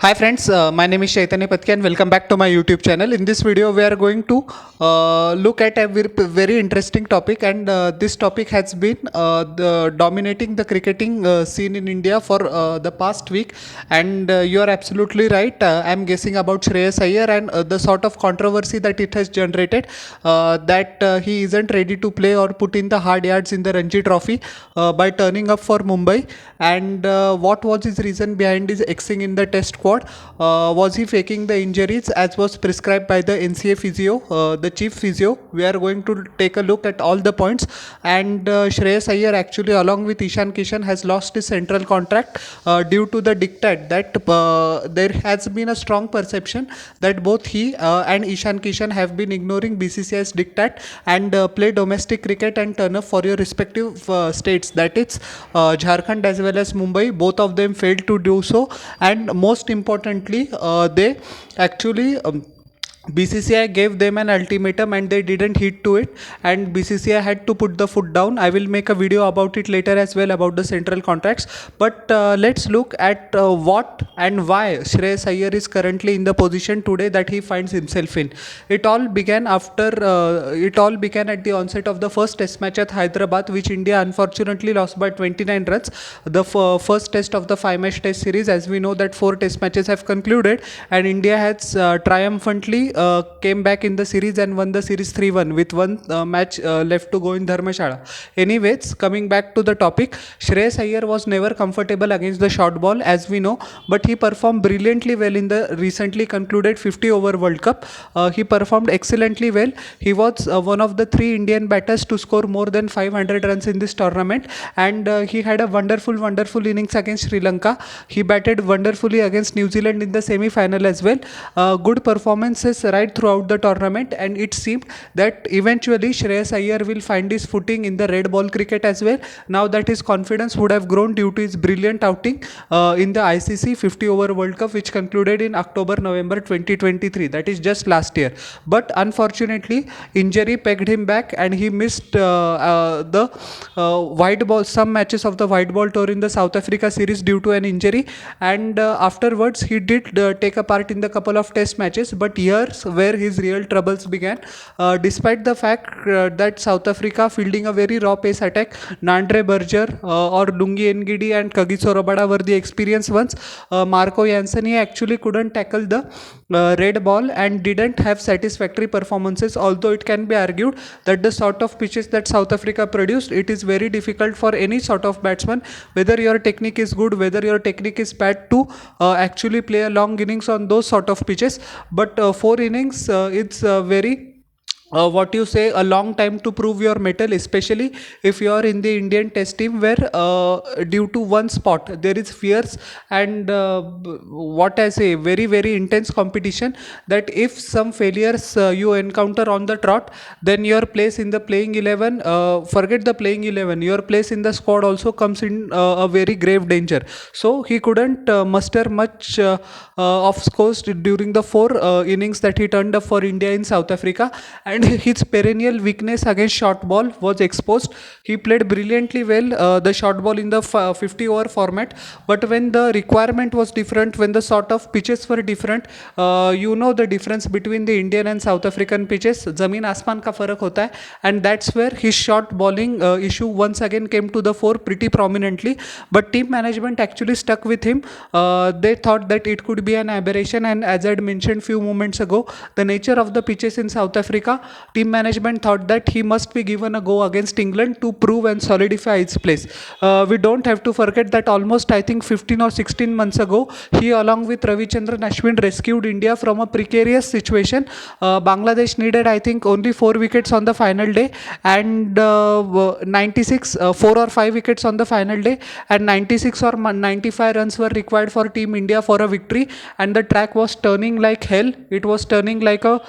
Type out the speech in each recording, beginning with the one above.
Hi friends, my name is Chaitanya Patki and welcome back to my YouTube channel. In this video, we are going to look at a very interesting topic, and this topic has been dominating the cricketing scene in India for the past week. And you are absolutely right. I am guessing about Shreyas Iyer and the sort of controversy that it has generated, that he isn't ready to play or put in the hard yards in the Ranji Trophy by turning up for Mumbai. And what was his reason behind his Xing in the Test squad? Was he faking the injuries as was prescribed by the NCA physio, the chief physio? We are going to take a look at all the points. And Shreyas Iyer actually, along with Ishan Kishan, has lost his central contract due to the diktat that there has been a strong perception that both he and Ishan Kishan have been ignoring BCCI's diktat and play domestic cricket and turn up for your respective states. That it's Jharkhand as well as Mumbai. Both of them failed to do so, and most importantly, they actually. BCCI gave them an ultimatum and they didn't heed to it, and BCCI had to put the foot down. I will make a video about it later as well, about the central contracts, but let's look at what and why Shreyas Iyer is currently in the position today that he finds himself in. It all began at the onset of the first test match at Hyderabad, which India unfortunately lost by 29 runs. The first test of the 5-match test series. As we know that 4 test matches have concluded, and India has triumphantly came back in the series and won the series 3-1 with one match left to go in Dharmshala. Anyways, coming back to the topic, Shreyas Iyer was never comfortable against the short ball, as we know, but he performed brilliantly well in the recently concluded 50-over World Cup. He performed excellently well. He was one of the 3 Indian batters to score more than 500 runs in this tournament, and he had a wonderful innings against Sri Lanka. He batted wonderfully against New Zealand in the semi-final as well. Good performances right throughout the tournament, and it seemed that eventually Shreyas Iyer will find his footing in the red ball cricket as well, now that his confidence would have grown due to his brilliant outing in the ICC 50-over World Cup, which concluded in October-November 2023, that is just last year. But unfortunately, injury pegged him back and he missed the white ball, some matches of the white ball tour in the South Africa series due to an injury, and afterwards he did take a part in the couple of test matches, but here where his real troubles began. Despite the fact that South Africa fielding a very raw pace attack, Nandre Berger or Lungi Ngidi and Kagiso Rabada were the experienced ones. Marco Jansen, he actually couldn't tackle the red ball and didn't have satisfactory performances, although it can be argued that the sort of pitches that South Africa produced, it is very difficult for any sort of batsman, whether your technique is good, whether your technique is bad, to actually play a long innings on those sort of pitches. But 4 innings, it's very what you say, a long time to prove your mettle, especially if you are in the Indian test team, where due to one spot there is fierce and what I say, very intense competition, that if some failures you encounter on the trot, then your place in the playing 11, forget the playing 11, your place in the squad also comes in a very grave danger. So he couldn't muster much of scores during the 4 innings that he turned up for India in South Africa, and his perennial weakness against short ball was exposed. He played brilliantly well the short ball in the 50-over format, but when the requirement was different, when the sort of pitches were different, you know the difference between the Indian and South African pitches, zameen asman ka farak hota hai, and that's where his short bowling issue once again came to the fore pretty prominently. But team management actually stuck with him. They thought that it could be an aberration, and as I had mentioned few moments ago, the nature of the pitches in South Africa, team management thought that he must be given a go against England to prove and solidify his place. We don't have to forget that almost, I think, 15 or 16 months ago, he along with Ravichandran Ashwin rescued India from a precarious situation. Bangladesh needed, I think, only 4 wickets on the final day, and 4 or 5 wickets on the final day, and 96 or 95 runs were required for Team India for a victory, and the track was turning like hell. It was turning like a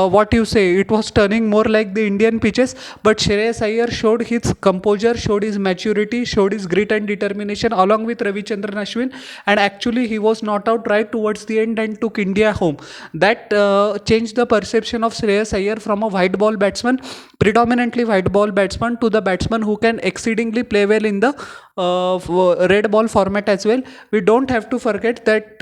what you say, it was turning more like the Indian pitches. But Shreyas Iyer showed his composure, showed his maturity, showed his grit and determination along with Ravichandran Ashwin, and actually he was not out right towards the end and took India home. That changed the perception of Shreyas Iyer from a white ball batsman, predominantly white ball batsman, to the batsman who can exceedingly play well in the red ball format as well. We don't have to forget that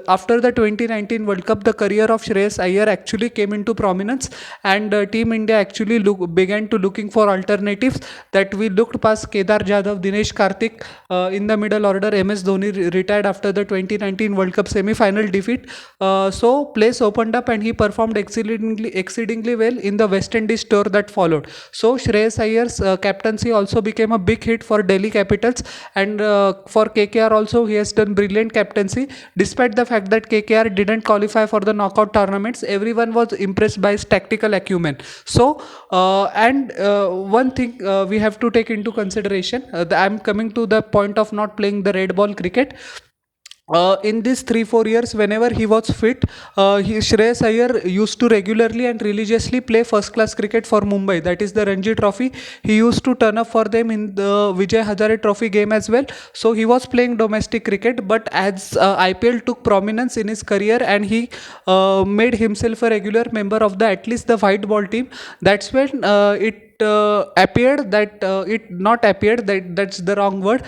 after the 2019 World Cup, the career of Shreyas Iyer actually came into prominence, and Team India actually began to looking for alternatives. That we looked past Kedar Jadhav, Dinesh Karthik in the middle order. MS Dhoni retired after the 2019 World Cup semi-final defeat. So place opened up and he performed exceedingly well in the West Indies tour that followed. So Shreyas Iyer's captaincy also became a big hit for Delhi Capitals, and for KKR also he has done brilliant captaincy. Despite the fact that KKR didn't qualify for the knockout tournaments, everyone was impressed by his tactical acumen. So and one thing we have to take into consideration, I'm coming to the point of not playing the red ball cricket. In these 3-4 years, whenever he was fit, Shreyas Iyer used to regularly and religiously play first class cricket for Mumbai, that is the Ranji Trophy. He used to turn up for them in the Vijay Hazare Trophy game as well. So he was playing domestic cricket, but as IPL took prominence in his career and he made himself a regular member of the at least the white ball team, that's when it appeared that it not appeared that that's the wrong word,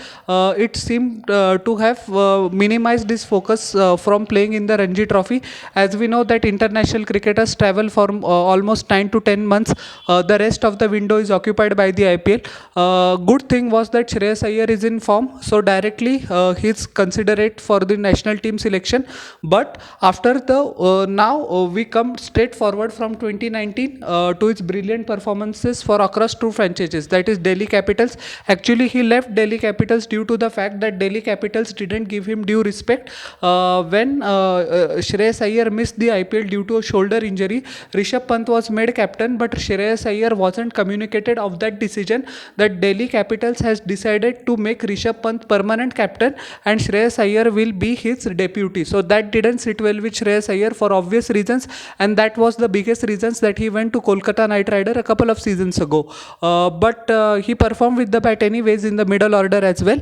it seemed to have minimized his focus from playing in the Ranji Trophy. As we know that international cricketers travel for almost 9 to 10 months. The rest of the window is occupied by the IPL. Good thing was that Shreyas Iyer is in form, so directly he's considerate for the national team selection. But after the now we come straight forward from 2019 to its brilliant performances for across two franchises, that is Delhi Capitals. Actually he left Delhi Capitals due to the fact that Delhi Capitals didn't give him due respect. When Shreyas Iyer missed the IPL due to a shoulder injury, Rishabh Pant was made captain, but Shreyas Iyer wasn't communicated of that decision, that Delhi Capitals has decided to make Rishabh Pant permanent captain and Shreyas Iyer will be his deputy. So that didn't sit well with Shreyas Iyer for obvious reasons, and that was the biggest reasons that he went to Kolkata Knight Rider a couple of seasons ago. But he performed with the bat anyways in the middle order as well.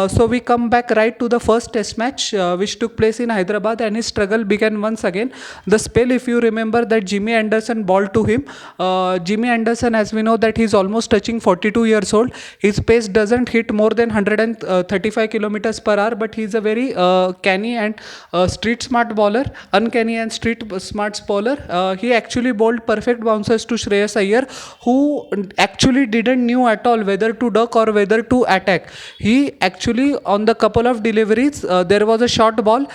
So we come back right to the first test match which took place in Hyderabad, and his struggle began once again. The spell, if you remember, that Jimmy Anderson bowled to him. Jimmy Anderson, as we know, that he's almost touching 42 years old. His pace doesn't hit more than 135 kilometers per hour, but he's a very canny and street smart bowler, uncanny and street smart bowler. He actually bowled perfect bounces to Shreyas Iyer, who actually didn't knew at all whether to duck or whether to attack. He actually on the couple of deliveries, there was a short ball.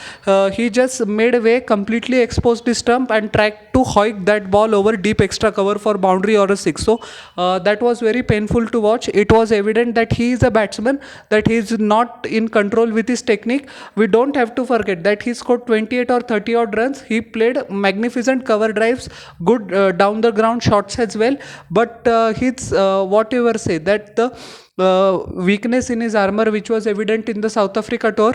He just made way, completely exposed his stump and tried to hoik that ball over deep extra cover for boundary or a six. So that was very painful to watch. It was evident that he is a batsman, that he is not in control with his technique. We don't have to forget that he scored 28 or 30 odd runs. He played magnificent cover drives, good down the ground shots as well. But his whatever say that the weakness in his armor, which was evident in the South Africa tour,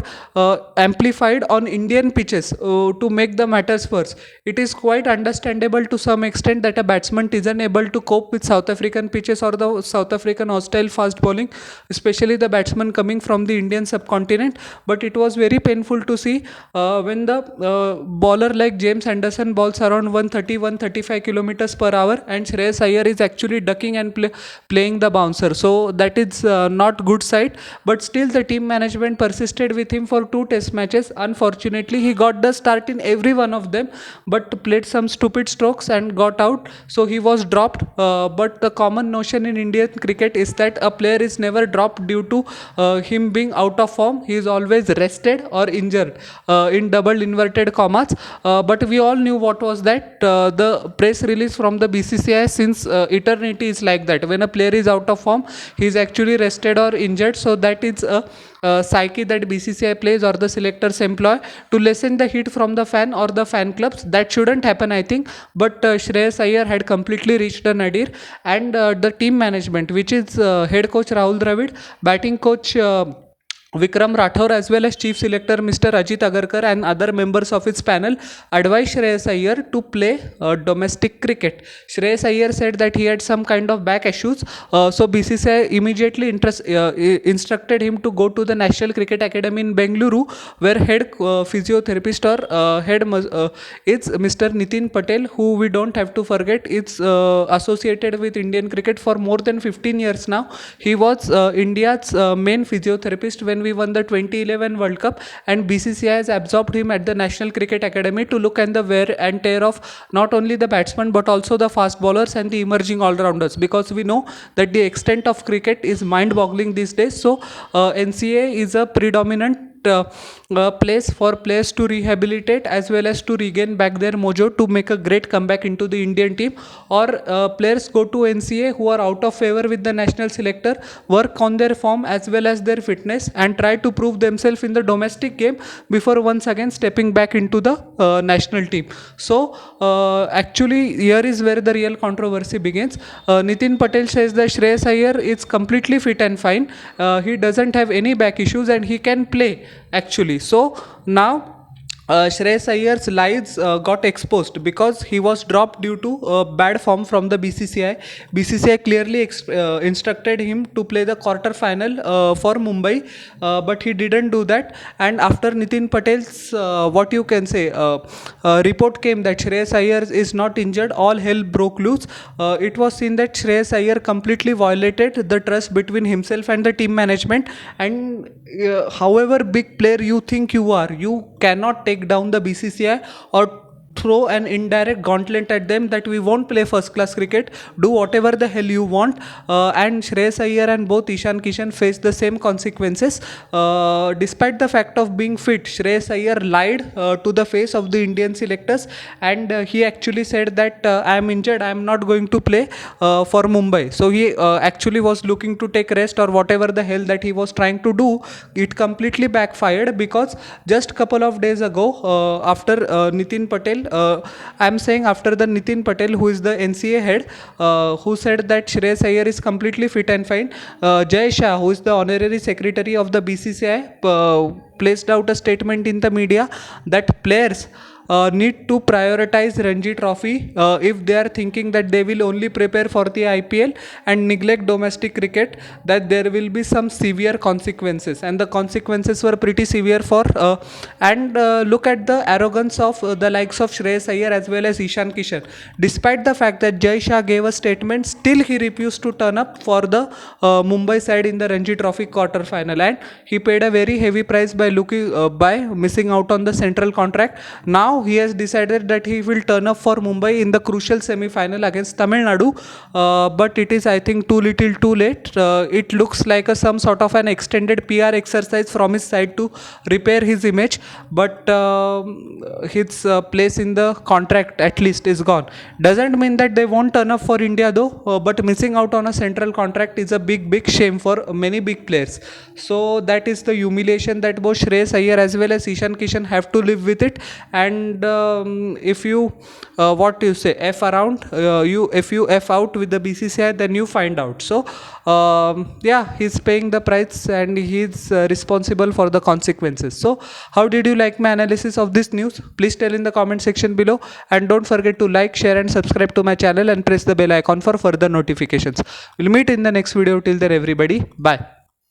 amplified on Indian pitches to make the matters worse. It is quite understandable to some extent that a batsman isn't able to cope with South African pitches or the South African hostile fast bowling, especially the batsman coming from the Indian subcontinent. But it was very painful to see when the bowler like James Anderson bowls around 130-135 kilometers per hour, and Shreyas Iyer is actually ducking and playing the bouncer. So that is not good side, but still the team management persisted with him for 2 test matches. Unfortunately he got the start in every one of them, but played some stupid strokes and got out, so he was dropped. But the common notion in Indian cricket is that a player is never dropped due to him being out of form. He is always rested or injured, in double inverted commas. But we all knew what was that. The press release from the BCCI since eternity is like that. When a player is out of form, he is actually rested or injured. So that is a psyche that BCCI plays or the selectors employ to lessen the heat from the fan or the fan clubs. That shouldn't happen, I think. But Shreyas Iyer had completely reached a nadir, and the team management, which is head coach Rahul Dravid, batting coach Vikram Rathore as well as Chief Selector Mr. Ajit Agarkar and other members of its panel advised Shreyas Iyer to play domestic cricket. Shreyas Iyer said that he had some kind of back issues, so BCCI immediately instructed him to go to the National Cricket Academy in Bengaluru, where head physiotherapist or is Mr. Nitin Patel, who we don't have to forget is associated with Indian cricket for more than 15 years now. He was India's main physiotherapist when we won the 2011 World Cup, and BCCI has absorbed him at the National Cricket Academy to look at the wear and tear of not only the batsmen but also the fast bowlers and the emerging all-rounders, because we know that the extent of cricket is mind-boggling these days. So NCA is a predominant place for players to rehabilitate as well as to regain back their mojo to make a great comeback into the Indian team, or players go to NCA who are out of favor with the national selector, work on their form as well as their fitness and try to prove themselves in the domestic game before once again stepping back into the national team. So actually here is where the real controversy begins. Nitin Patel says that Shreyas Iyer is completely fit and fine. He doesn't have any back issues and he can play actually. So now Shreyas Iyer's lies got exposed because he was dropped due to bad form from the BCCI. BCCI clearly instructed him to play the quarter final for Mumbai, but he didn't do that. And after Nitin Patel's what you can say report came that Shreyas Iyer is not injured, all hell broke loose. It was seen that Shreyas Iyer completely violated the trust between himself and the team management. And however big player you think you are, you cannot take down the BCCI or throw an indirect gauntlet at them that we won't play first class cricket, do whatever the hell you want. And Shreyas Iyer and both Ishan Kishan faced the same consequences. Despite the fact of being fit, Shreyas Iyer lied to the face of the Indian selectors, and he actually said that I am injured, I am not going to play for Mumbai. So he actually was looking to take rest or whatever the hell that he was trying to do. It completely backfired because just couple of days ago, after Nitin Patel, I am saying after the Nitin Patel, who is the NCA head, who said that Shreyas Iyer is completely fit and fine, Jay Shah, who is the honorary secretary of the BCCI, placed out a statement in the media that players need to prioritize Ranji Trophy if they are thinking that they will only prepare for the IPL and neglect domestic cricket, that there will be some severe consequences. And the consequences were pretty severe for and look at the arrogance of the likes of Shreyas Iyer as well as Ishan Kishan. Despite the fact that Jay Shah gave a statement, still he refused to turn up for the Mumbai side in the Ranji Trophy quarter final, and he paid a very heavy price by missing out on the central contract. Now he has decided that he will turn up for Mumbai in the crucial semi-final against Tamil Nadu, but it is, I think, too little too late. It looks like some sort of an extended PR exercise from his side to repair his image, but his place in the contract at least is gone. Doesn't mean that they won't turn up for India though, but missing out on a central contract is a big shame for many big players. So that is the humiliation that both Shreyas Iyer as well as Ishan Kishan have to live with it. And if you what you say F around, if you F out with the BCCI, then you find out. So yeah, he's paying the price and he's responsible for the consequences. So how did you like my analysis of this news? Please tell in the comment section below, and don't forget to like, share and subscribe to my channel and press the bell icon for further notifications. We'll meet in the next video. Till then everybody, bye.